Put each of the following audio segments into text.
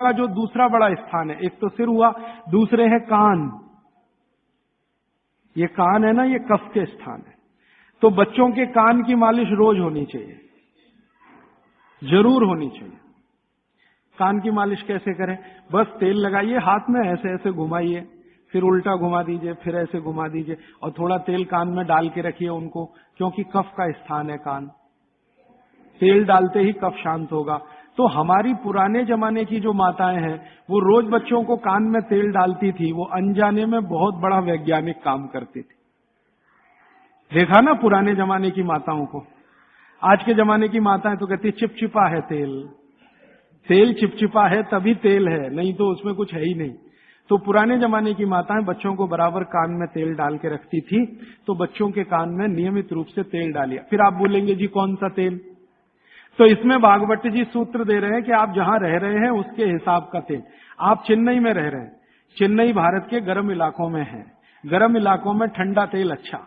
का जो दूसरा बड़ा स्थान है, एक तो सिर हुआ, दूसरे है कान। ये कान है ना, ये कफ के स्थान है। तो बच्चों के कान की मालिश रोज होनी चाहिए, जरूर होनी चाहिए। कान की मालिश कैसे करें? बस तेल लगाइए, हाथ में ऐसे ऐसे घुमाइए, फिर उल्टा घुमा दीजिए, फिर ऐसे घुमा दीजिए, और थोड़ा तेल कान में डाल के रखिए उनको, क्योंकि कफ का स्थान है कान। तेल डालते ही कफ शांत होगा। तो हमारी पुराने जमाने की जो माताएं हैं, वो रोज बच्चों को कान में तेल डालती थी, वो अनजाने में बहुत बड़ा वैज्ञानिक काम करती थी। देखा ना पुराने जमाने की माताओं को। आज के जमाने की माताएं तो कहती चिपचिपा है तेल, तेल चिपचिपा है तभी तेल है, नहीं तो उसमें कुछ है ही नहीं। तो पुराने जमाने की माताएं बच्चों को बराबर कान में तेल डाल के रखती थी। तो बच्चों के कान में नियमित रूप से तेल डालिए। फिर आप बोलेंगे जी कौन सा तेल? तो इसमें भागवत जी सूत्र दे रहे हैं कि आप जहां रह रहे हैं उसके हिसाब का तेल। आप चेन्नई में रह रहे हैं, चेन्नई भारत के गर्म इलाकों में है, गर्म इलाकों में ठंडा तेल अच्छा,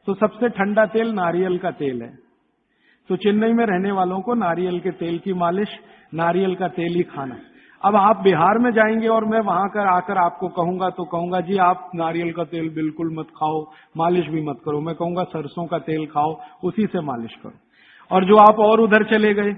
तो सबसे ठंडा तेल नारियल का तेल है। तो चेन्नई में रहने वालों को नारियल के तेल की मालिश, नारियल का तेल ही खाना। अब आप बिहार में जाएंगे और मैं वहां कर आकर आपको कहूंगा, तो कहूंगा जी आप नारियल का तेल बिल्कुल मत खाओ, मालिश भी मत करो। मैं कहूंगा सरसों का तेल खाओ, उसी से मालिश करो। और जो आप और उधर चले गए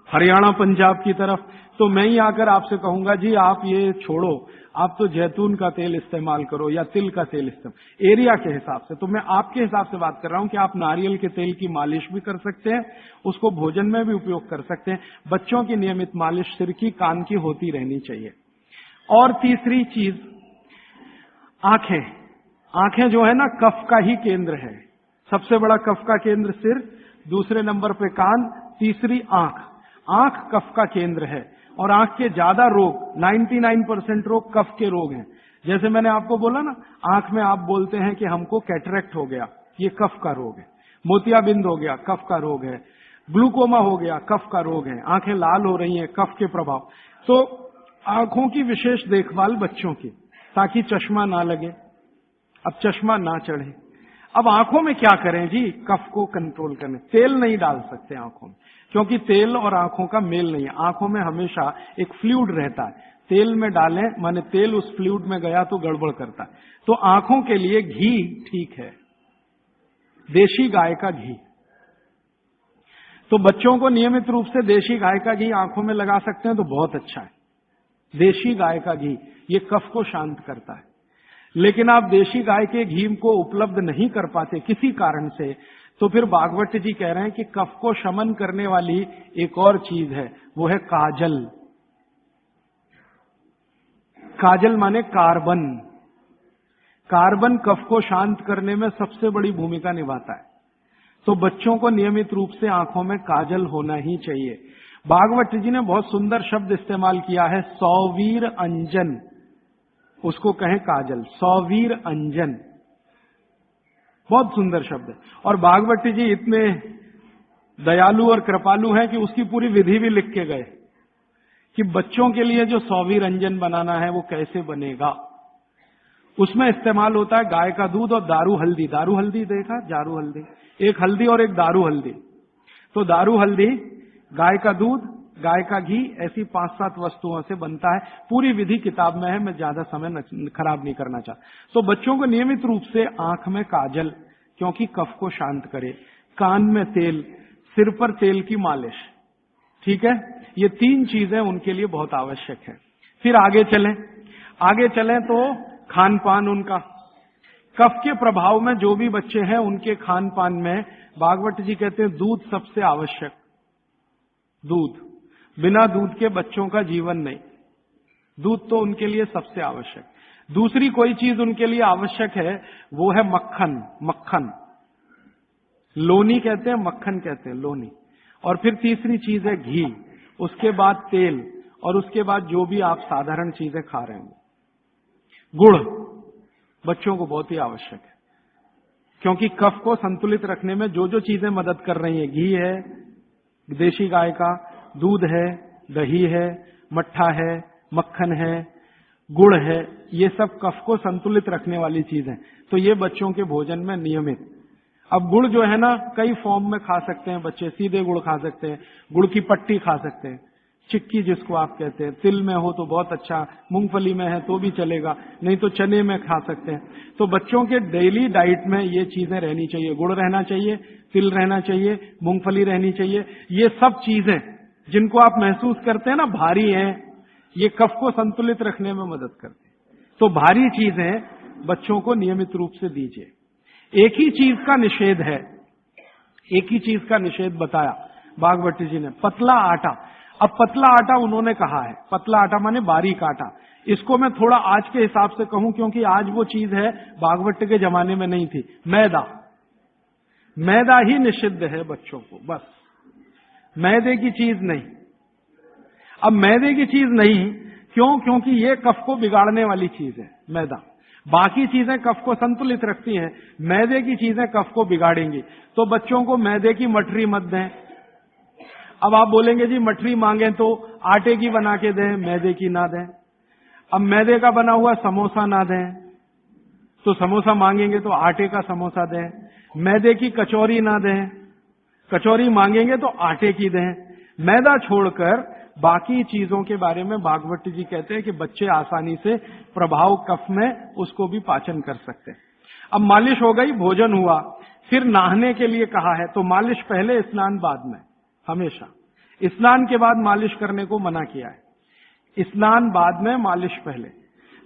हरियाणा पंजाब की तरफ, तो मैं ही आकर आपसे कहूंगा जी आप ये छोड़ो, आप तो जैतून का तेल इस्तेमाल करो या तिल का तेल इस्तेमाल, एरिया के हिसाब से। तो मैं आपके हिसाब से बात कर रहा हूं कि आप नारियल के तेल की मालिश भी कर सकते हैं, उसको भोजन में भी उपयोग कर सकते हैं। बच्चों की नियमित मालिश सिर की, कान की होती रहनी चाहिए। और तीसरी चीज, आंखें। आंखें जो है ना, कफ का ही केंद्र है। सबसे बड़ा कफ का केंद्र सिर, दूसरे नंबर पे कान, तीसरी आंख। आंख कफ का केंद्र है, और आंख के ज्यादा रोग, 99% रोग कफ के रोग हैं। जैसे मैंने आपको बोला ना, आंख में आप बोलते हैं कि हमको कैटरेक्ट हो गया, ये कफ का रोग है। मोतियाबिंद हो गया, कफ का रोग है। ग्लूकोमा हो गया, कफ का रोग है। आंखें लाल हो रही हैं, कफ के प्रभाव। तो आंखों की विशेष देखभाल बच्चों की, ताकि चश्मा ना लगे, अब चश्मा ना चढ़े। अब आंखों में क्या करें जी? कफ को कंट्रोल करने, तेल नहीं डाल सकते आंखों में, क्योंकि तेल और आंखों का मेल नहीं है। आंखों में हमेशा एक फ्लूइड रहता है, तेल में डालें माने तेल उस फ्लूइड में गया तो गड़बड़ करता है। तो आंखों के लिए घी ठीक है, देशी गाय का घी। तो बच्चों को नियमित रूप से देशी गाय का घी आंखों में लगा सकते हैं तो बहुत अच्छा है। देशी गाय का घी ये कफ को शांत करता है। लेकिन आप देशी गाय के घी को उपलब्ध नहीं कर पाते किसी कारण से, तो फिर भागवत जी कह रहे हैं कि कफ को शमन करने वाली एक और चीज है, वो है काजल। काजल माने कार्बन। कार्बन कफ को शांत करने में सबसे बड़ी भूमिका निभाता है। तो बच्चों को नियमित रूप से आंखों में काजल होना ही चाहिए। भागवत जी ने बहुत सुंदर शब्द इस्तेमाल किया है, सौवीर अंजन, उसको कहें काजल, सौवीर अंजन, बहुत सुंदर शब्द है। और भागवत जी इतने दयालु और कृपालु हैं कि उसकी पूरी विधि भी लिख के गए कि बच्चों के लिए जो सौवीर अंजन बनाना है वो कैसे बनेगा। उसमें इस्तेमाल होता है गाय का दूध और दारू हल्दी। दारू हल्दी देखा? जारू हल्दी, एक हल्दी और एक दारू हल्दी। तो दारू हल्दी, गाय का दूध, गाय का घी, ऐसी 5-7 वस्तुओं से बनता है। पूरी विधि किताब में है, मैं ज्यादा समय खराब नहीं करना चाहता। तो बच्चों को नियमित रूप से आंख में काजल, क्योंकि कफ को शांत करे, कान में तेल, सिर पर तेल की मालिश, ठीक है? ये 3 चीजें उनके लिए बहुत आवश्यक है। फिर आगे चलें तो खान पान उनका, कफ के प्रभाव में जो भी बच्चे हैं उनके खान पान में भागवत जी कहते हैं दूध सबसे आवश्यक। दूध, बिना दूध के बच्चों का जीवन नहीं, दूध तो उनके लिए सबसे आवश्यक। दूसरी कोई चीज उनके लिए आवश्यक है, वो है मक्खन। मक्खन, लोनी कहते हैं, मक्खन कहते हैं, लोनी। और फिर तीसरी चीज है घी, उसके बाद तेल, और उसके बाद जो भी आप साधारण चीजें खा रहे हैं। गुड़ बच्चों को बहुत ही आवश्यक है, क्योंकि कफ को संतुलित रखने में जो जो चीजें मदद कर रही हैं, घी है, देशी गाय का दूध है, दही है, मट्ठा है, मक्खन है, गुड़ है, ये सब कफ को संतुलित रखने वाली चीजें। तो ये बच्चों के भोजन में नियमित। अब गुड़ जो है ना, कई फॉर्म में खा सकते हैं बच्चे। सीधे गुड़ खा सकते हैं, गुड़ की पट्टी खा सकते हैं, चिक्की जिसको आप कहते हैं, तिल में हो तो बहुत अच्छा, मूंगफली में है तो भी चलेगा, नहीं तो चने में खा सकते हैं। तो बच्चों के डेली डाइट में ये चीजें रहनी चाहिए, गुड़ रहना चाहिए, तिल रहना चाहिए, मूंगफली रहनी चाहिए। ये सब चीजें जिनको आप महसूस करते हैं ना भारी हैं, ये कफ को संतुलित रखने में मदद करते हैं। तो भारी चीजें बच्चों को नियमित रूप से दीजिए। एक ही चीज का निषेध है, एक ही चीज का निषेध बताया बागवती जी ने, पतला आटा। अब पतला आटा उन्होंने कहा है, पतला आटा माने बारीक आटा। इसको मैं थोड़ा आज के हिसाब से कहूं, क्योंकि आज वो चीज है बागवती के जमाने में नहीं थी। मैदा, मैदा ही निषिद्ध है बच्चों को, बस मैदे की चीज नहीं। अब मैदे की चीज नहीं क्यों? क्योंकि ये कफ को बिगाड़ने वाली चीज है मैदा। बाकी चीजें कफ को संतुलित रखती हैं, मैदे की चीजें कफ को बिगाड़ेंगी। तो बच्चों को मैदे की मठरी मत दें। अब आप बोलेंगे जी मठरी मांगे तो आटे की बना के दें, मैदे की ना दें। अब मैदे का बना हुआ समोसा ना दें, तो समोसा मांगेंगे तो आटे का समोसा दें। मैदे की कचौरी ना दें, कचौरी मांगेंगे तो आटे की दें। मैदा छोड़कर बाकी चीजों के बारे में भागवती जी कहते हैं कि बच्चे आसानी से प्रभाव कफ में उसको भी पाचन कर सकते हैं। अब मालिश हो गई, भोजन हुआ, फिर नहाने के लिए कहा है, तो मालिश पहले, स्नान बाद में। हमेशा स्नान के बाद मालिश करने को मना किया है, स्नान बाद में, मालिश पहले।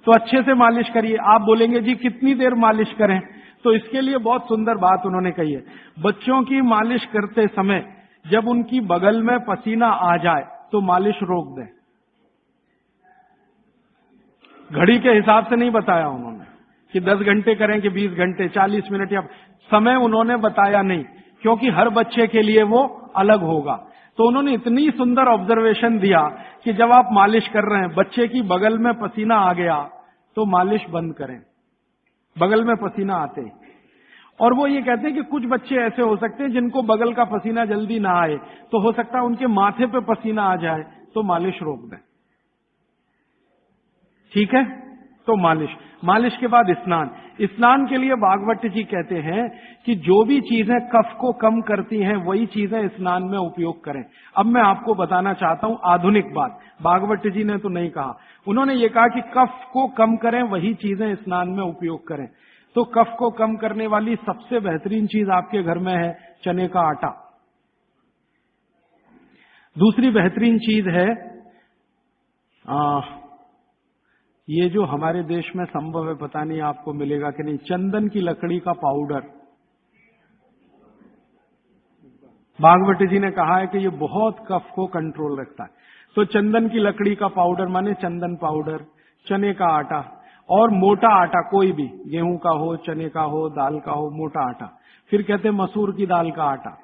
तो अच्छे से मालिश करिए। आप बोलेंगे जी कितनी देर मालिश करें? तो इसके लिए बहुत सुंदर बात उन्होंने कही है। बच्चों की मालिश करते समय जब उनकी बगल में पसीना आ जाए तो मालिश रोक दें। घड़ी के हिसाब से नहीं बताया उन्होंने कि 10 घंटे करें कि 20 घंटे, 40 मिनट, या समय उन्होंने बताया नहीं, क्योंकि हर बच्चे के लिए वो अलग होगा। तो उन्होंने इतनी सुंदर ऑब्जर्वेशन दिया कि जब आप मालिश कर रहे हैं, बच्चे की बगल में पसीना आ गया तो मालिश बंद करें, बगल में पसीना आते ही। और वो ये कहते हैं कि कुछ बच्चे ऐसे हो सकते हैं जिनको बगल का पसीना जल्दी ना आए, तो हो सकता है उनके माथे पे पसीना आ जाए, तो मालिश रोक दें। ठीक है? तो मालिश के बाद स्नान। स्नान के लिए भागवती जी कहते हैं कि जो भी चीजें कफ को कम करती हैं वही चीजें स्नान में उपयोग करें। अब मैं आपको बताना चाहता हूं आधुनिक बात, भागवती जी ने तो नहीं कहा। उन्होंने ये कहा कि कफ को कम करें वही चीजें स्नान में उपयोग करें। तो कफ को कम करने वाली सबसे बेहतरीन चीज आपके घर में है चने का आटा। दूसरी बेहतरीन चीज है ये जो हमारे देश में संभव है, पता नहीं आपको मिलेगा कि नहीं, चंदन की लकड़ी का पाउडर। भागवती जी ने कहा है कि ये बहुत कफ को कंट्रोल रखता है। तो चंदन की लकड़ी का पाउडर माने चंदन पाउडर, चने का आटा, और मोटा आटा कोई भी, गेहूं का हो, चने का हो, दाल का हो, मोटा आटा। फिर कहते हैं मसूर की दाल का आटा,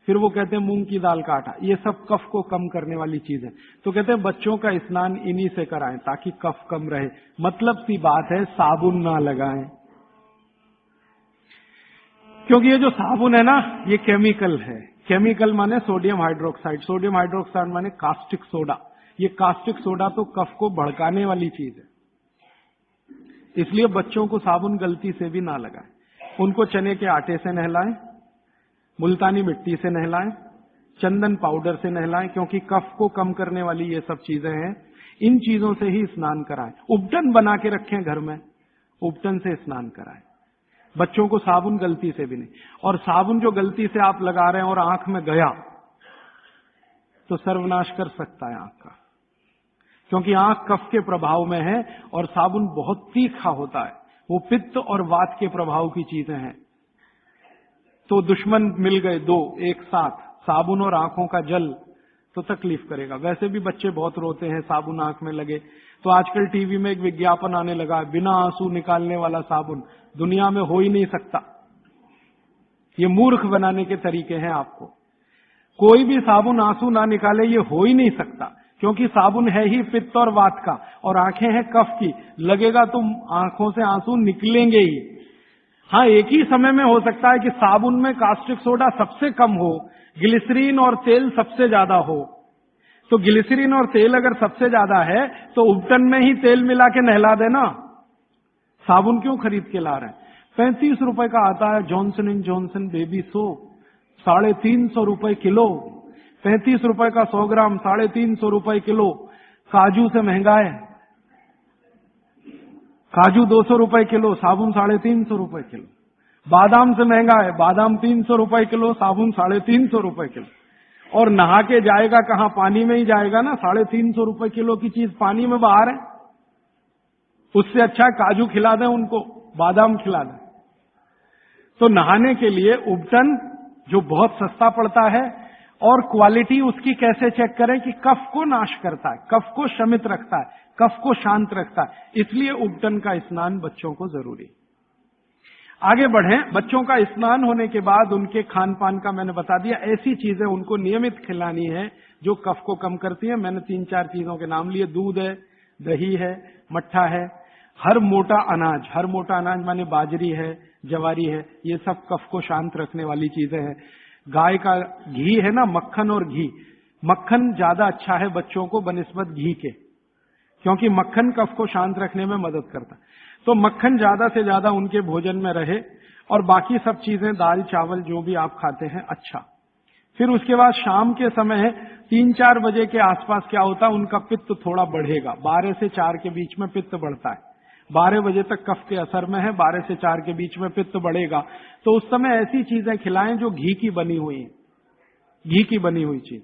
फिर वो कहते हैं मूंग की दाल का आटा। ये सब कफ को कम करने वाली चीज है। तो कहते हैं बच्चों का स्नान इन्हीं से कराएं ताकि कफ कम रहे। मतलब सी बात है, साबुन ना लगाएं, क्योंकि ये जो साबुन है ना, ये केमिकल है। केमिकल माने सोडियम हाइड्रोक्साइड, सोडियम हाइड्रोक्साइड माने कास्टिक सोडा। ये कास्टिक सोडा तो कफ को भड़काने वाली चीज है, इसलिए बच्चों को साबुन गलती से भी ना लगाएं। उनको चने के आटे से नहलाएं, मुल्तानी मिट्टी से नहलाएं, चंदन पाउडर से नहलाएं, क्योंकि कफ को कम करने वाली ये सब चीजें हैं। इन चीजों से ही स्नान कराएं। उपटन बना के रखें घर में, उपटन से स्नान कराएं बच्चों को, साबुन गलती से भी नहीं। और साबुन जो गलती से आप लगा रहे हैं और आंख में गया तो सर्वनाश कर सकता है आंख का, क्योंकि आंख कफ के प्रभाव में है और साबुन बहुत तीखा होता है। वो पित्त और वात के प्रभाव की चीजें हैं। तो दुश्मन मिल गए दो एक साथ, साबुन और आंखों का जल, तो तकलीफ करेगा। वैसे भी बच्चे बहुत रोते हैं साबुन आंख में लगे। तो आजकल टीवी में एक विज्ञापन आने लगा है, बिना आंसू निकालने वाला साबुन दुनिया में हो ही नहीं सकता। ये मूर्ख बनाने के तरीके हैं आपको। कोई भी साबुन आंसू ना निकाले, ये हो ही नहीं सकता, क्योंकि साबुन है ही पित्त और वात का और आंखें हैं कफ की। लगेगा तो आंखों से आंसू निकलेंगे ही। हाँ, एक ही समय में हो सकता है कि साबुन में कास्टिक सोडा सबसे कम हो, ग्लिसरीन और तेल सबसे ज्यादा हो। तो ग्लिसरीन और तेल अगर सबसे ज्यादा है तो उपटन में ही तेल मिला के नहला देना। साबुन क्यों खरीद के ला रहे हैं? 35 रुपए का आता है Johnson and Johnson baby soap, 350 रुपए किलो। 35 रुपए का 100 ग्राम 350 रुपए किलो काजू से महंगा है। काजू 200 रुपए किलो, साबुन 350 रुपए किलो। बादाम से महंगा है, बादाम 300 रुपए किलो, साबुन 350 रुपए किलो। और नहा के जाएगा कहां? पानी में ही जाएगा ना। 350 रुपए किलो की चीज पानी में बाहर है। उससे अच्छा काजू खिला दें उनको, बादाम खिला दें। तो नहाने के लिए उबटन जो बहुत सस्ता पड़ता है, और क्वालिटी उसकी कैसे चेक करें कि कफ को नाश करता है, कफ को शमित रखता है, कफ को शांत रखता है, इसलिए उबटन का स्नान बच्चों को जरूरी। आगे बढ़ें। बच्चों का स्नान होने के बाद उनके खान पान का मैंने बता दिया। ऐसी चीजें उनको नियमित खिलानी है जो कफ को कम करती है। मैंने 3-4 चीजों के नाम लिए। दूध है, दही है, मट्ठा है, हर मोटा अनाज माने बाजरी है, जवारी है, ये सब कफ को शांत रखने वाली चीजें हैं। गाय का घी है ना, मक्खन और घी। मक्खन ज्यादा अच्छा है बच्चों को बनिस्बत घी के, क्योंकि मक्खन कफ को शांत रखने में मदद करता है। तो मक्खन ज्यादा से ज्यादा उनके भोजन में रहे, और बाकी सब चीजें दाल चावल जो भी आप खाते हैं अच्छा। फिर उसके बाद शाम के समय 3-4 बजे के आसपास क्या होता है, उनका पित्त थोड़ा बढ़ेगा। 12 से 4 के बीच में पित्त बढ़ता है। 12 बजे तक कफ के असर में है, 12 से 4 के बीच में पित्त बढ़ेगा। तो उस समय ऐसी चीजें खिलाएं जो घी की बनी हुई चीज।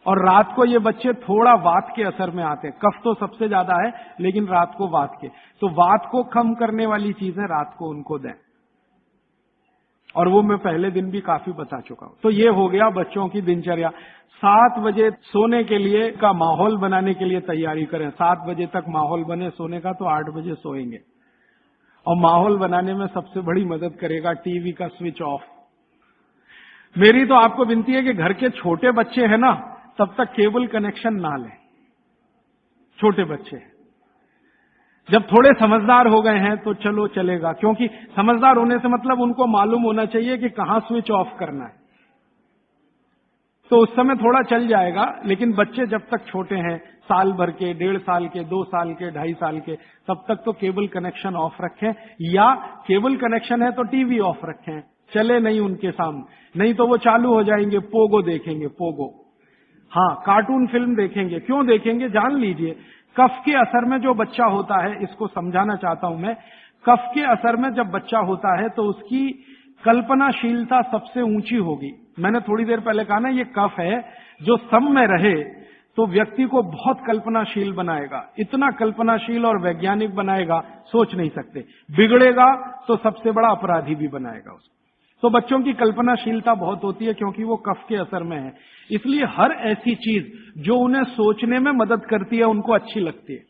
और रात को ये बच्चे थोड़ा वात के असर में आते हैं। कफ तो सबसे ज्यादा है, लेकिन रात को वात के, तो वात को कम करने वाली चीजें रात को उनको दें। और वो मैं पहले दिन भी काफी बता चुका हूं। तो ये हो गया बच्चों की दिनचर्या। 7 बजे सोने के लिए का माहौल बनाने के लिए तैयारी करें। 7 बजे तक माहौल बने सोने का, तो 8 बजे सोएंगे। और माहौल बनाने में सबसे बड़ी मदद करेगा टीवी का स्विच ऑफ। मेरी तो आपको विनती है कि घर के छोटे बच्चे हैं ना, तब तक केबल कनेक्शन ना लें। छोटे बच्चे जब थोड़े समझदार हो गए हैं तो चलो चलेगा, क्योंकि समझदार होने से मतलब उनको मालूम होना चाहिए कि कहां स्विच ऑफ करना है। तो उस समय थोड़ा चल जाएगा। लेकिन बच्चे जब तक छोटे हैं, साल भर के, 1.5 साल के, 2 साल के, 2.5 साल के, तब तक तो केबल कनेक्शन ऑफ रखें। या केबल कनेक्शन है तो टीवी ऑफ रखें, चले नहीं उनके सामने, नहीं तो वो चालू हो जाएंगे। पोगो देखेंगे, पोगो। हाँ, कार्टून फिल्म देखेंगे। क्यों देखेंगे जान लीजिए। कफ के असर में जो बच्चा होता है, इसको समझाना चाहता हूं मैं। कफ के असर में जब बच्चा होता है तो उसकी कल्पनाशीलता सबसे ऊंची होगी। मैंने थोड़ी देर पहले कहा ना, ये कफ है जो सम में रहे तो व्यक्ति को बहुत कल्पनाशील बनाएगा। इतना कल्पनाशील और वैज्ञानिक बनाएगा, सोच नहीं सकते। बिगड़ेगा तो सबसे बड़ा अपराधी भी बनाएगा उसको। तो बच्चों की कल्पनाशीलता बहुत होती है, क्योंकि वो कफ के असर में है। इसलिए हर ऐसी चीज जो उन्हें सोचने में मदद करती है उनको अच्छी लगती है।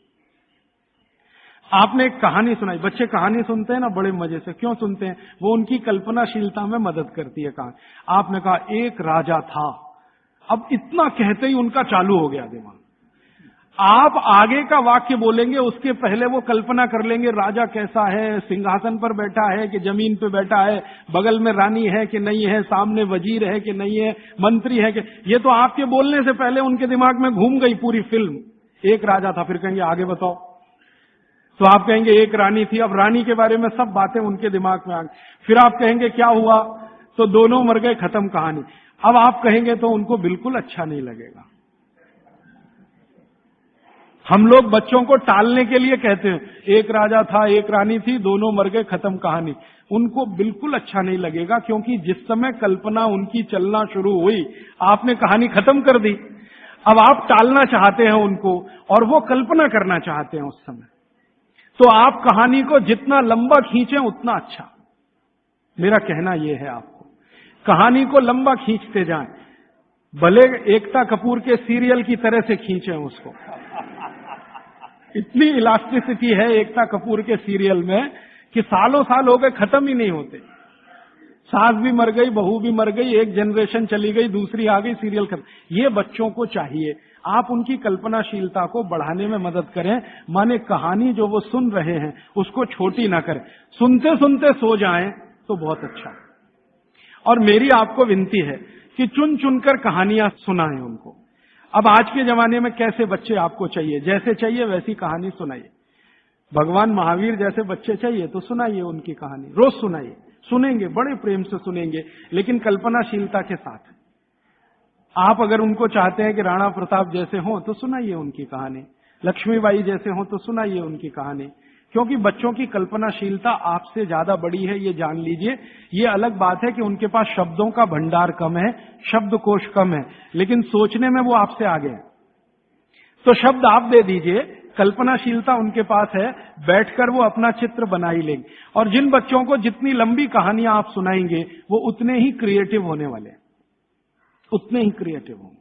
आपने एक कहानी सुनाई, बच्चे कहानी सुनते हैं ना बड़े मजे से। क्यों सुनते हैं? वो उनकी कल्पनाशीलता में मदद करती है कहानी। आपने कहा एक राजा था, अब इतना कहते ही उनका चालू हो गया दिमाग। आप आगे का वाक्य बोलेंगे, उसके पहले वो कल्पना कर लेंगे राजा कैसा है, सिंहासन पर बैठा है कि जमीन पे बैठा है, बगल में रानी है कि नहीं है, सामने वजीर है कि नहीं है, मंत्री है कि। ये तो आपके बोलने से पहले उनके दिमाग में घूम गई पूरी फिल्म। एक राजा था, फिर कहेंगे आगे बताओ, तो आप कहेंगे एक रानी थी। अब रानी के बारे में सब बातें उनके दिमाग में आ गई। फिर आप कहेंगे क्या हुआ, तो दोनों मर गए, खत्म कहानी। अब आप कहेंगे तो उनको बिल्कुल अच्छा नहीं लगेगा। हम लोग बच्चों को टालने के लिए कहते हैं, एक राजा था, एक रानी थी, दोनों मर गए, खत्म कहानी। उनको बिल्कुल अच्छा नहीं लगेगा, क्योंकि जिस समय कल्पना उनकी चलना शुरू हुई, आपने कहानी खत्म कर दी। अब आप टालना चाहते हैं उनको, और वो कल्पना करना चाहते हैं उस समय। तो आप कहानी को जितना लंबा खींचें उतना अच्छा। मेरा कहना यह है आपको, कहानी को लंबा खींचते जाएं, भले एकता कपूर के सीरियल की तरह से खींचें उसको। इतनी इलास्टिसिटी है एकता कपूर के सीरियल में कि सालों साल हो गए, खत्म ही नहीं होते। सास भी मर गई, बहू भी मर गई, एक जनरेशन चली गई, दूसरी आ गई, सीरियल खत्म। ये बच्चों को चाहिए, आप उनकी कल्पनाशीलता को बढ़ाने में मदद करें। माने कहानी जो वो सुन रहे हैं उसको छोटी ना करें, सुनते सुनते सो जाएं तो बहुत अच्छा। और मेरी आपको विनती है कि चुन चुनकर कहानियां सुनाएं उनको। अब आज के जमाने में कैसे बच्चे आपको चाहिए, जैसे चाहिए वैसी कहानी सुनाइए। भगवान महावीर जैसे बच्चे चाहिए तो सुनाइए उनकी कहानी, रोज सुनाइए। सुनेंगे, बड़े प्रेम से सुनेंगे, लेकिन कल्पनाशीलता के साथ। आप अगर उनको चाहते हैं कि राणा प्रताप जैसे हों तो सुनाइए उनकी कहानी, लक्ष्मीबाई जैसे हों तो सुनाइए उनकी कहानी, क्योंकि बच्चों की कल्पनाशीलता आपसे ज्यादा बड़ी है, ये जान लीजिए। ये अलग बात है कि उनके पास शब्दों का भंडार कम है, शब्दकोश कम है, लेकिन सोचने में वो आपसे आगे है। तो शब्द आप दे दीजिए, कल्पनाशीलता उनके पास है, बैठकर वो अपना चित्र बना ही लेंगे। और जिन बच्चों को जितनी लंबी कहानियां आप सुनाएंगे वो उतने ही क्रिएटिव होने वाले हैं, उतने ही क्रिएटिव होंगे।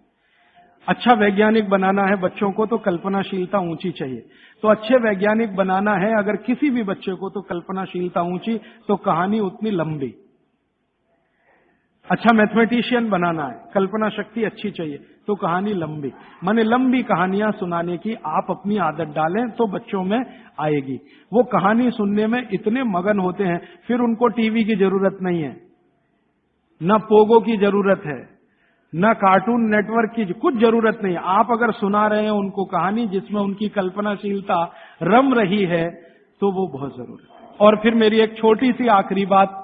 अच्छा वैज्ञानिक बनाना है बच्चों को तो कल्पनाशीलता ऊंची चाहिए। तो अच्छे वैज्ञानिक बनाना है अगर किसी भी बच्चे को तो कल्पनाशीलता ऊंची, तो कहानी उतनी लंबी। अच्छा मैथमेटिशियन बनाना है, कल्पना शक्ति अच्छी चाहिए तो कहानी लंबी। माने लंबी कहानियां सुनाने की आप अपनी आदत डालें तो बच्चों में आएगी। वो कहानी सुनने में इतने मगन होते हैं, फिर उनको टीवी की जरूरत नहीं है, न पोगो की जरूरत है, न कार्टून नेटवर्क की कुछ जरूरत नहीं। आप अगर सुना रहे हैं उनको कहानी जिसमें उनकी कल्पनाशीलता रम रही है तो वो बहुत जरूरी है। और फिर मेरी एक छोटी सी आखिरी बात,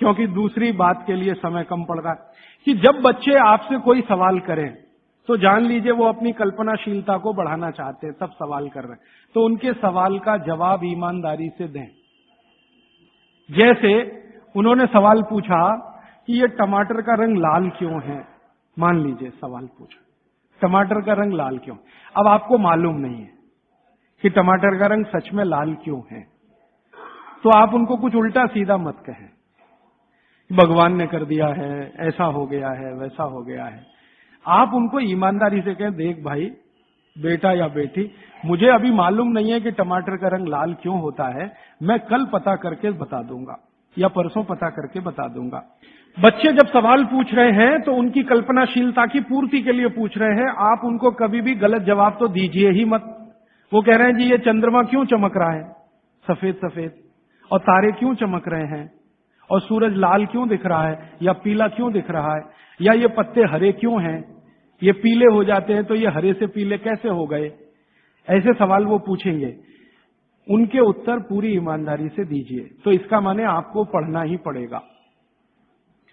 क्योंकि दूसरी बात के लिए समय कम पड़ रहा है, कि जब बच्चे आपसे कोई सवाल करें तो जान लीजिए वो अपनी कल्पनाशीलता को बढ़ाना चाहते हैं, तब सवाल कर रहे हैं। तो उनके सवाल का जवाब ईमानदारी से दें। जैसे उन्होंने सवाल पूछा कि ये टमाटर का रंग लाल क्यों है, मान लीजिए सवाल पूछा टमाटर का रंग लाल क्यों। अब आपको मालूम नहीं है कि टमाटर का रंग सच में लाल क्यों है, तो आप उनको कुछ उल्टा सीधा मत कहें, भगवान ने कर दिया है, ऐसा हो गया है, वैसा हो गया है। आप उनको ईमानदारी से कहें, देख भाई बेटा या बेटी, मुझे अभी मालूम नहीं है कि टमाटर का रंग लाल क्यों होता है, मैं कल पता करके बता दूंगा या परसों पता करके बता दूंगा। बच्चे जब सवाल पूछ रहे हैं तो उनकी कल्पनाशीलता की पूर्ति के लिए पूछ रहे हैं, आप उनको कभी भी गलत जवाब तो दीजिए ही मत। वो कह रहे हैं जी ये चंद्रमा क्यों चमक रहा है सफेद सफेद, और तारे क्यों चमक रहे हैं, और सूरज लाल क्यों दिख रहा है या पीला क्यों दिख रहा है, या ये पत्ते हरे क्यों हैं, ये पीले हो जाते हैं तो ये हरे से पीले कैसे हो गए। ऐसे सवाल वो पूछेंगे, उनके उत्तर पूरी ईमानदारी से दीजिए। तो इसका माने आपको पढ़ना ही पड़ेगा,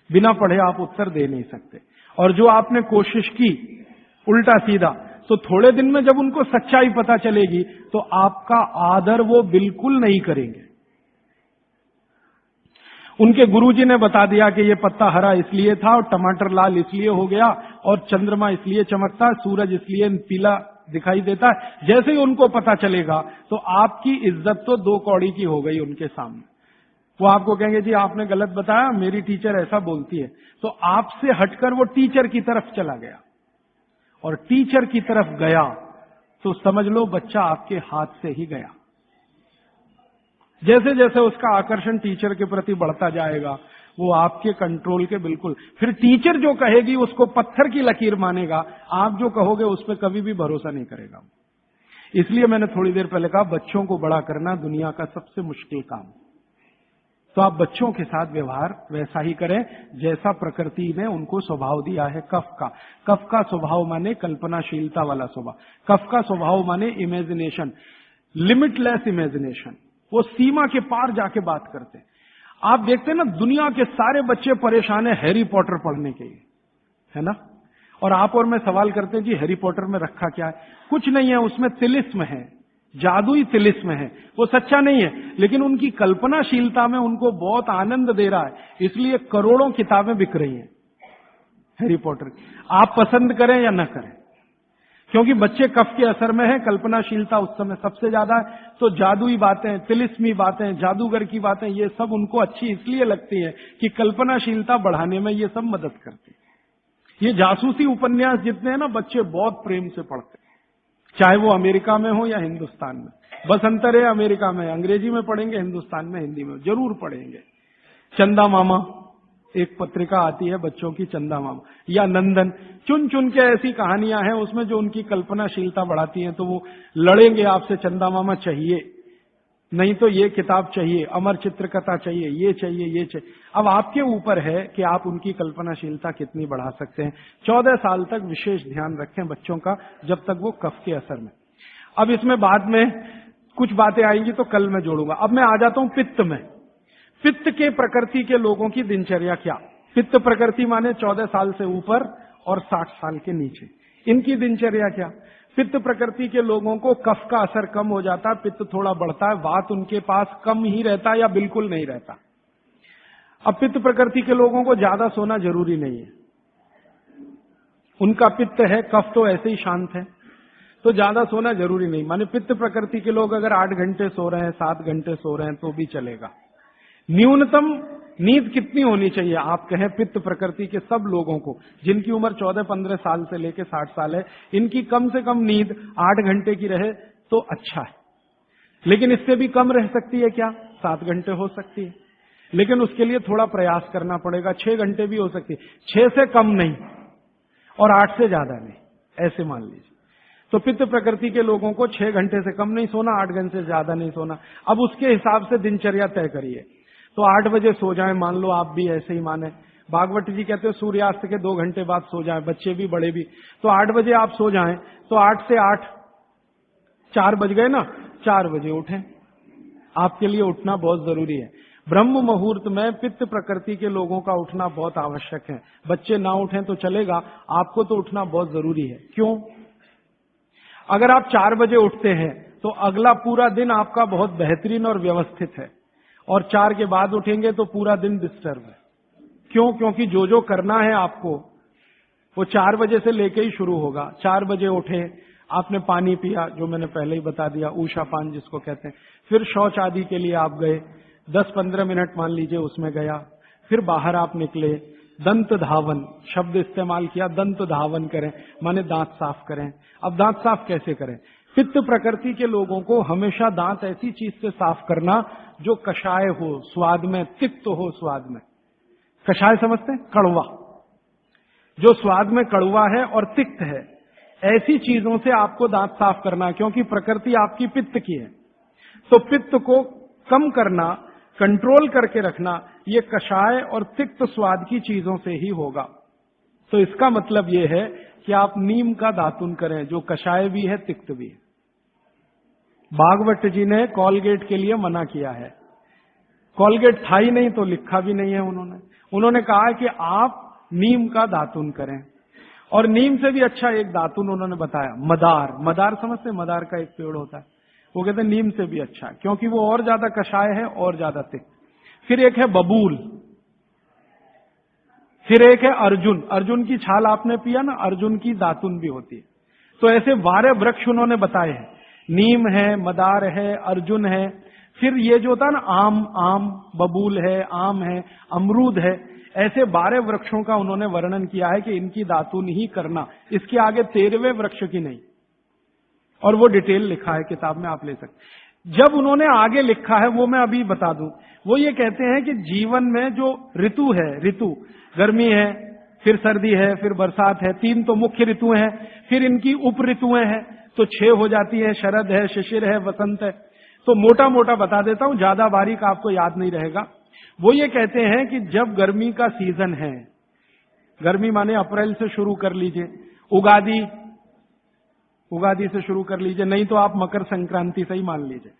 बिना पढ़े आप उत्तर दे नहीं सकते। और जो आपने कोशिश की उल्टा सीधा, तो थोड़े दिन में जब उनको सच्चाई पता चलेगी तो आपका आदर वो बिल्कुल नहीं करेंगे। उनके गुरुजी ने बता दिया कि ये पत्ता हरा इसलिए था और टमाटर लाल इसलिए हो गया और चंद्रमा इसलिए चमकता है, सूरज इसलिए पीला दिखाई देता है। जैसे ही उनको पता चलेगा तो आपकी इज्जत तो 2 कौड़ी की हो गई उनके सामने। वो आपको कहेंगे जी आपने गलत बताया, मेरी टीचर ऐसा बोलती है। तो आपसे हटकर वो टीचर की तरफ चला गया, और टीचर की तरफ गया तो समझ लो बच्चा आपके हाथ से ही गया। जैसे जैसे उसका आकर्षण टीचर के प्रति बढ़ता जाएगा वो आपके कंट्रोल के बिल्कुल, फिर टीचर जो कहेगी उसको पत्थर की लकीर मानेगा, आप जो कहोगे उस पर कभी भी भरोसा नहीं करेगा। इसलिए मैंने थोड़ी देर पहले कहा बच्चों को बड़ा करना दुनिया का सबसे मुश्किल काम। तो आप बच्चों के साथ व्यवहार वैसा ही करें जैसा प्रकृति ने उनको स्वभाव दिया है। कफ का स्वभाव माने कल्पनाशीलता वाला स्वभाव, कफ का स्वभाव माने इमेजिनेशन, लिमिटलेस इमेजिनेशन। वो सीमा के पार जाके बात करते हैं। आप देखते हैं ना दुनिया के सारे बच्चे परेशान है हैरी पॉटर पढ़ने के लिए, है ना, और आप और मैं सवाल करते हैं जी हैरी पॉटर में रखा क्या है। कुछ नहीं है, उसमें तिलिस्म है, जादुई तिलिस्म है, वो सच्चा नहीं है, लेकिन उनकी कल्पनाशीलता में उनको बहुत आनंद दे रहा है, इसलिए करोड़ों किताबें बिक रही हैं हैरी पॉटर की। आप पसंद करें या न करें, क्योंकि बच्चे कफ के असर में है, कल्पनाशीलता उस समय सबसे ज्यादा है। तो जादुई बातें, तिलिस्मी बातें, जादूगर की बातें, ये सब उनको अच्छी इसलिए लगती है कि कल्पनाशीलता बढ़ाने में ये सब मदद करती है। ये जासूसी उपन्यास जितने हैं ना बच्चे बहुत प्रेम से पढ़ते हैं, चाहे वो अमेरिका में हो या हिंदुस्तान में। बस अंतर है अमेरिका में अंग्रेजी में पढ़ेंगे, हिंदुस्तान में हिंदी में जरूर पढ़ेंगे। चंदा मामा एक पत्रिका आती है बच्चों की, चंदा मामा या नंदन, चुन चुन के ऐसी कहानियां हैं उसमें जो उनकी कल्पनाशीलता बढ़ाती हैं। तो वो लड़ेंगे आपसे, चंदा मामा चाहिए, नहीं तो ये किताब चाहिए, अमर चित्रकथा चाहिए, ये चाहिए, ये चाहिए। अब आपके ऊपर है कि आप उनकी कल्पनाशीलता कितनी बढ़ा सकते हैं। 14 साल तक विशेष ध्यान रखें बच्चों का, जब तक वो कफ के असर में। अब इसमें बाद में कुछ बातें आएंगी तो कल मैं जोड़ूंगा। अब मैं आ जाता हूं पित्त में। पित्त के प्रकृति के लोगों की दिनचर्या क्या। पित्त प्रकृति माने 14 साल से ऊपर और 60 साल के नीचे। इनकी दिनचर्या क्या? पित्त प्रकृति के लोगों को कफ का असर कम हो जाता है, पित्त थोड़ा बढ़ता है, वात उनके पास कम ही रहता है या बिल्कुल नहीं रहता। अब पित्त प्रकृति के लोगों को ज्यादा सोना जरूरी नहीं है, उनका पित्त है, कफ तो ऐसे ही शांत है, तो ज्यादा सोना जरूरी नहीं। माने पित्त प्रकृति के लोग अगर 8 घंटे सो रहे हैं, 7 घंटे सो रहे हैं तो भी चलेगा। न्यूनतम नींद कितनी होनी चाहिए? आप कहें पित्त प्रकृति के सब लोगों को, जिनकी उम्र 14-15 साल से लेकर 60 साल है, इनकी कम से कम नींद 8 घंटे की रहे तो अच्छा है। लेकिन इससे भी कम रह सकती है क्या? 7 घंटे हो सकती है, लेकिन उसके लिए थोड़ा प्रयास करना पड़ेगा। 6 घंटे भी हो सकती है, 6 से कम नहीं और 8 से ज्यादा नहीं, ऐसे मान लीजिए। तो पित्त प्रकृति के लोगों को 6 घंटे से कम नहीं सोना, 8 घंटे से ज्यादा नहीं सोना। अब उसके हिसाब से दिनचर्या तय करिए। तो 8 बजे सो जाएं, मान लो आप भी ऐसे ही माने। भागवत जी कहते हैं सूर्यास्त के 2 घंटे बाद सो जाएं, बच्चे भी बड़े भी। तो 8 बजे आप सो जाएं, तो 8 से 8 4 बज गए ना, 4 बजे उठें। आपके लिए उठना बहुत जरूरी है। ब्रह्म मुहूर्त में पित्त प्रकृति के लोगों का उठना बहुत आवश्यक है। बच्चे ना उठें तो चलेगा, आपको तो उठना बहुत जरूरी है। क्यों? अगर आप 4 बजे उठते हैं तो अगला पूरा दिन आपका बहुत बेहतरीन और व्यवस्थित है, और 4 के बाद उठेंगे तो पूरा दिन डिस्टर्ब है। क्यों? क्योंकि जो जो करना है आपको वो 4 बजे से लेके ही शुरू होगा। 4 बजे उठे, आपने पानी पिया, जो मैंने पहले ही बता दिया, ऊषा पान जिसको कहते हैं। फिर शौच आदि के लिए आप गए, 10-15 मिनट मान लीजिए उसमें गया। फिर बाहर आप निकले, दंत धावन शब्द इस्तेमाल किया, दंत धावन करें माने दांत साफ करें। अब दांत साफ कैसे करें? पित्त प्रकृति के लोगों को हमेशा दांत ऐसी चीज से साफ करना जो कषाय हो, स्वाद में तिक्त हो। स्वाद में कषाय समझते हैं? कड़वा, जो स्वाद में कड़वा है और तिक्त है, ऐसी चीजों से आपको दांत साफ करना, क्योंकि प्रकृति आपकी पित्त की है। तो पित्त को कम करना, कंट्रोल करके रखना, ये कषाय और तिक्त स्वाद की चीजों से ही होगा। तो इसका मतलब ये है कि आप नीम का दातुन करें, जो कषाय भी है, तिक्त भी है। भागवत जी ने कॉलगेट के लिए मना किया है। कॉलगेट था ही नहीं तो लिखा भी नहीं है उन्होंने कहा कि आप नीम का दातुन करें। और नीम से भी अच्छा एक दातुन उन्होंने बताया, मदार। मदार समझते? मदार का एक पेड़ होता है, वो कहते हैं नीम से भी अच्छा है, क्योंकि वो और ज्यादा कषाय है और ज्यादा तिक्त। फिर एक है बबूल, फिर एक है अर्जुन। अर्जुन की छाल आपने पिया ना, अर्जुन की दातुन भी होती है। तो ऐसे 12 वृक्ष उन्होंने बताए हैं, नीम है, मदार है, अर्जुन है। फिर ये जो होता है ना आम, बबूल है, आम है, अमरूद है, ऐसे 12 वृक्षों का उन्होंने वर्णन किया है कि इनकी दातुन ही करना, इसके आगे 13वें वृक्ष की नहीं। और वो डिटेल लिखा है किताब में, आप ले सकते। जब उन्होंने आगे लिखा है वो मैं अभी बता दूं। वो ये कहते हैं कि जीवन में जो ऋतु है, ऋतु गर्मी है, फिर सर्दी है, फिर बरसात है, 3 तो मुख्य ऋतु हैं। फिर इनकी उप ऋतुएं हैं, तो 6 हो जाती है, शरद है, शिशिर है, वसंत है। तो मोटा मोटा बता देता हूं, ज्यादा बारीक आपको याद नहीं रहेगा। वो ये कहते हैं कि जब गर्मी का सीजन है, गर्मी माने अप्रैल से शुरू कर लीजिए, उगादी से शुरू कर लीजिए, नहीं तो आप मकर संक्रांति से ही मान लीजिए।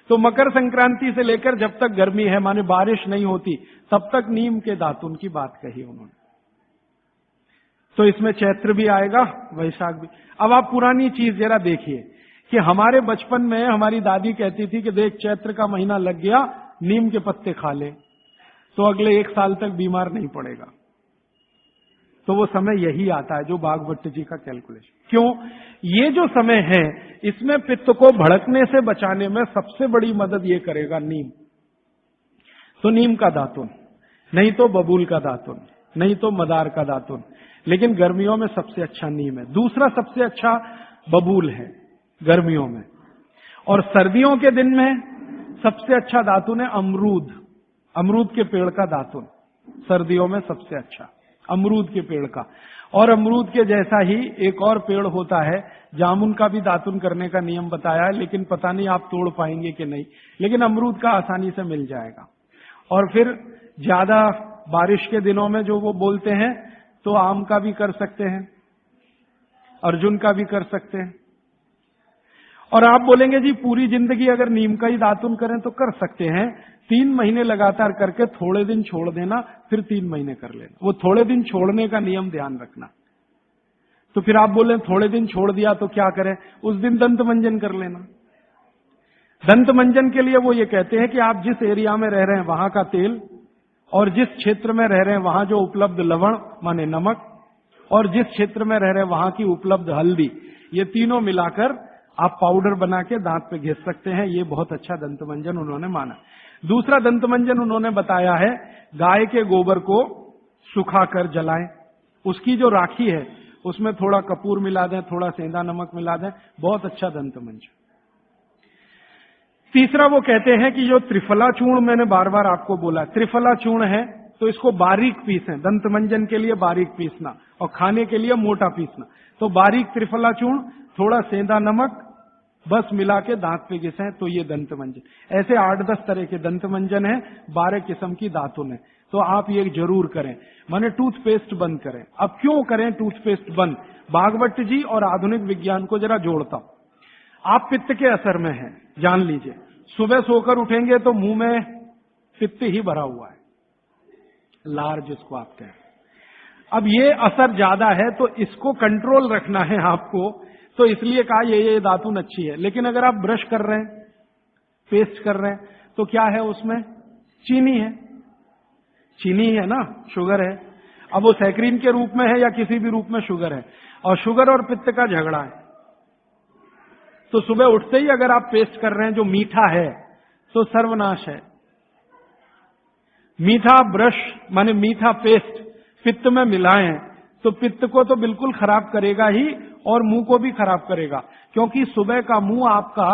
तो मकर संक्रांति से लेकर जब तक गर्मी है, माने बारिश नहीं होती, तब तक नीम के दातुन की बात कही उन्होंने। तो इसमें चैत्र भी आएगा, वैशाख भी। अब आप पुरानी चीज जरा देखिए कि हमारे बचपन में हमारी दादी कहती थी कि देख चैत्र का महीना लग गया, नीम के पत्ते खा ले तो अगले 1 साल तक बीमार नहीं पड़ेगा। तो वो समय यही आता है जो भागवत जी का कैलकुलेशन। क्यों? ये जो समय है इसमें पित्त को भड़कने से बचाने में सबसे बड़ी मदद ये करेगा नीम। तो नीम का दातुन, नहीं तो बबूल का दातुन, नहीं तो मदार का दातुन, लेकिन गर्मियों में सबसे अच्छा नीम है। दूसरा सबसे अच्छा बबूल है गर्मियों में, और सर्दियों के दिन में सबसे अच्छा दातुन है अमरूद। अमरूद के पेड़ का दातुन सर्दियों में सबसे अच्छा, अमरूद के पेड़ का। और अमरूद के जैसा ही एक और पेड़ होता है, जामुन का भी दातुन करने का नियम बताया है, लेकिन पता नहीं आप तोड़ पाएंगे कि नहीं, लेकिन अमरूद का आसानी से मिल जाएगा। और फिर ज्यादा बारिश के दिनों में जो वो बोलते हैं, तो आम का भी कर सकते हैं, अर्जुन का भी कर सकते हैं। और आप बोलेंगे जी पूरी जिंदगी अगर नीम का ही दातुन करें तो कर सकते हैं। 3 महीने लगातार करके थोड़े दिन छोड़ देना, फिर 3 महीने कर लेना। वो थोड़े दिन छोड़ने का नियम ध्यान रखना। तो फिर आप बोले थोड़े दिन छोड़ दिया तो क्या करें, उस दिन दंत मंजन कर लेना। दंत मंजन के लिए वो ये कहते हैं कि आप जिस एरिया में रह रहे हैं वहां का तेल, और जिस क्षेत्र में रह रहे हैं वहां जो उपलब्ध लवण माने नमक, और जिस क्षेत्र में रह रहे हैं वहां की उपलब्ध हल्दी, ये तीनों मिलाकर आप पाउडर बना के दांत पे घिस सकते हैं। ये बहुत अच्छा दंत मंजन उन्होंने माना। दूसरा दंत मंजन उन्होंने बताया है गाय के गोबर को सुखाकर जलाएं, उसकी जो राखी है उसमें थोड़ा कपूर मिला दें, थोड़ा सेंधा नमक मिला दें, बहुत अच्छा दंत मंजन। तीसरा वो कहते हैं कि जो त्रिफला चूर्ण मैंने बार बार आपको बोला, त्रिफला चूर्ण है तो इसको बारीक पीसें, दंत मंजन के लिए बारीक पीसना और खाने के लिए मोटा पीसना। तो बारीक त्रिफला चूर्ण, थोड़ा सेंधा नमक, बस मिला के दांत पे घिसें तो ये दंत मंजन। ऐसे 8-10 तरह के दंत मंजन है, 12 किस्म की दातुन है। तो आप ये जरूर करें, माने टूथपेस्ट बंद करें। अब क्यों करें टूथपेस्ट बंद? भागवत जी और आधुनिक विज्ञान को जरा जोड़ता हूं। आप पित्त के असर में हैं, जान लीजिए। सुबह सोकर उठेंगे तो मुंह में पित्त ही भरा हुआ है, लार जिसको आप कहते हैं। अब ये असर ज्यादा है तो इसको कंट्रोल रखना है आपको, तो इसलिए कहा ये दातुन अच्छी है। लेकिन अगर आप ब्रश कर रहे हैं, पेस्ट कर रहे हैं, तो क्या है उसमें? चीनी है, चीनी है ना, शुगर है। अब वो सैक्रीन के रूप में है या किसी भी रूप में शुगर है, और शुगर और पित्त का झगड़ा है। तो सुबह उठते ही अगर आप पेस्ट कर रहे हैं जो मीठा है तो सर्वनाश है। मीठा ब्रश माने मीठा पेस्ट पित्त में मिलाएं तो पित्त को तो बिल्कुल खराब करेगा ही, और मुंह को भी खराब करेगा। क्योंकि सुबह का मुंह आपका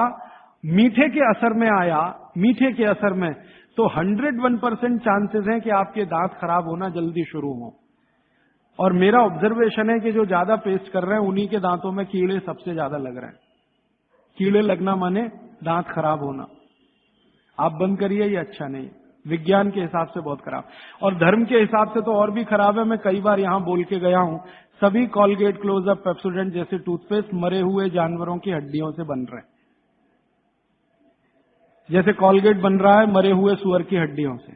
मीठे के असर में आया, मीठे के असर में, तो 101% चांसेस हैं कि आपके दांत खराब होना जल्दी शुरू हो। और मेरा ऑब्जर्वेशन है कि जो ज्यादा पेस्ट कर रहे हैं उन्हीं के दांतों में कीड़े सबसे ज्यादा लग रहे हैं। कीड़े लगना माने दांत खराब होना। आप बंद करिए, ये अच्छा नहीं, विज्ञान के हिसाब से बहुत खराब, और धर्म के हिसाब से तो और भी खराब है। मैं कई बार यहां बोल के गया हूं, सभी कॉलगेट, क्लोजअप, पेप्सोडेंट जैसे टूथपेस्ट मरे हुए जानवरों की हड्डियों से बन रहे हैं। जैसे कॉलगेट बन रहा है मरे हुए सुअर की हड्डियों से।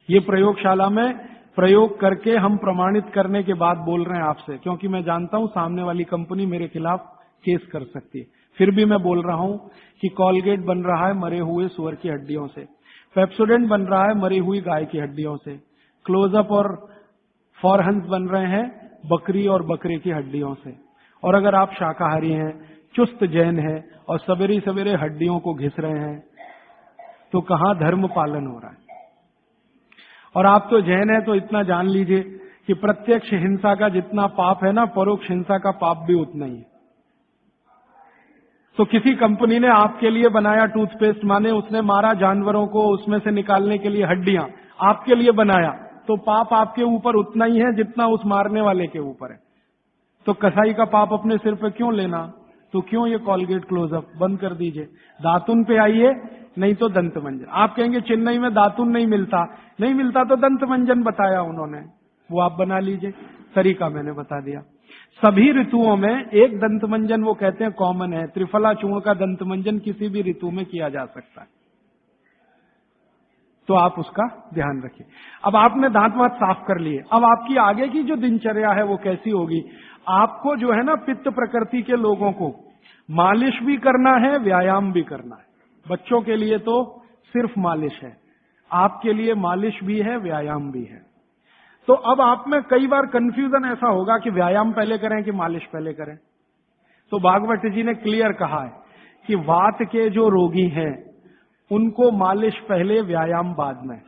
ये प्रयोगशाला में प्रयोग करके हम प्रमाणित करने के बाद बोल रहे हैं आपसे, क्योंकि मैं जानता हूं सामने वाली कंपनी मेरे खिलाफ केस कर सकती है। फिर भी मैं बोल रहा हूं कि कॉलगेट बन रहा है मरे हुए सुअर की हड्डियों से, पेप्सोडेंट बन रहा है मरी हुई गाय की हड्डियों से, क्लोजअप और फॉरहंस बन रहे हैं बकरी और बकरे की हड्डियों से। और अगर आप शाकाहारी हैं, चुस्त जैन हैं और सवेरे सवेरे हड्डियों को घिस रहे हैं, तो कहां धर्म पालन हो रहा है? और आप तो जैन हैं तो इतना जान लीजिए कि प्रत्यक्ष हिंसा का जितना पाप है ना, परोक्ष हिंसा का पाप भी उतना ही है। तो किसी कंपनी ने आपके लिए बनाया टूथपेस्ट, माने उसने मारा जानवरों को, उसमें से निकालने के लिए हड्डियां आपके लिए बनाया, तो पाप आपके ऊपर उतना ही है जितना उस मारने वाले के ऊपर है। तो कसाई का पाप अपने सिर पे क्यों लेना? तो क्यों ये कॉलगेट, क्लोजअप बंद कर दीजिए, दातुन पे आइए, नहीं तो दंत मंजन। आप कहेंगे चेन्नई में दातुन नहीं मिलता, नहीं मिलता तो दंत मंजन बताया उन्होंने, वो आप बना लीजिए, तरीका मैंने बता दिया। सभी ऋतुओं में एक दंत मंजन वो कहते हैं कॉमन है, त्रिफला चूर्ण का दंत मंजन किसी भी ऋतु में किया जा सकता है, तो आप उसका ध्यान रखिए। अब आपने दांत वात साफ कर लिए, अब आपकी आगे की जो दिनचर्या है वो कैसी होगी? आपको जो है ना, पित्त प्रकृति के लोगों को मालिश भी करना है, व्यायाम भी करना है। बच्चों के लिए तो सिर्फ मालिश है, आपके लिए मालिश भी है, व्यायाम भी है। तो अब आप में कई बार कंफ्यूजन ऐसा होगा कि व्यायाम पहले करें कि मालिश पहले करें। तो भागवत जी ने क्लियर कहा है कि वात के जो रोगी हैं उनको मालिश पहले, व्यायाम बाद में।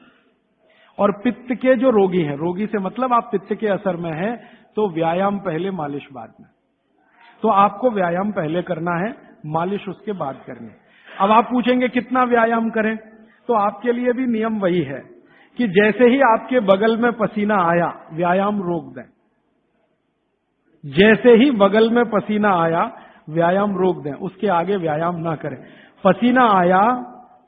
और पित्त के जो रोगी हैं, रोगी से मतलब आप पित्त के असर में हैं, तो व्यायाम पहले, मालिश बाद में। तो आपको व्यायाम पहले करना है, मालिश उसके बाद करनी है। अब आप पूछेंगे कितना व्यायाम करें? तो आपके लिए भी नियम वही है कि जैसे ही आपके बगल में पसीना आया, व्यायाम रोक दें। जैसे ही बगल में पसीना आया, व्यायाम रोक दें, उसके आगे व्यायाम ना करें। पसीना आया,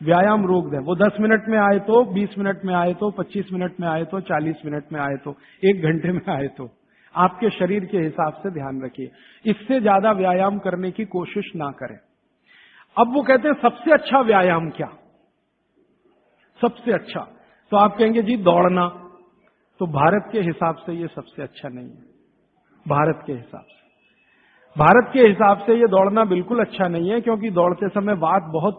व्यायाम रोक दें। वो 10 मिनट में आए तो, 20 मिनट में आए तो, 25 मिनट में आए तो, 40 मिनट में आए तो, 1 घंटे में आए तो, आपके शरीर के हिसाब से ध्यान रखिए। इससे ज्यादा व्यायाम करने की कोशिश ना करें। अब वो कहते हैं सबसे अच्छा व्यायाम क्या? सबसे अच्छा, तो आप कहेंगे जी दौड़ना, तो भारत के हिसाब से ये सबसे अच्छा नहीं है। भारत के हिसाब से। भारत के हिसाब से ये दौड़ना बिल्कुल अच्छा नहीं है, क्योंकि दौड़ते समय वात बहुत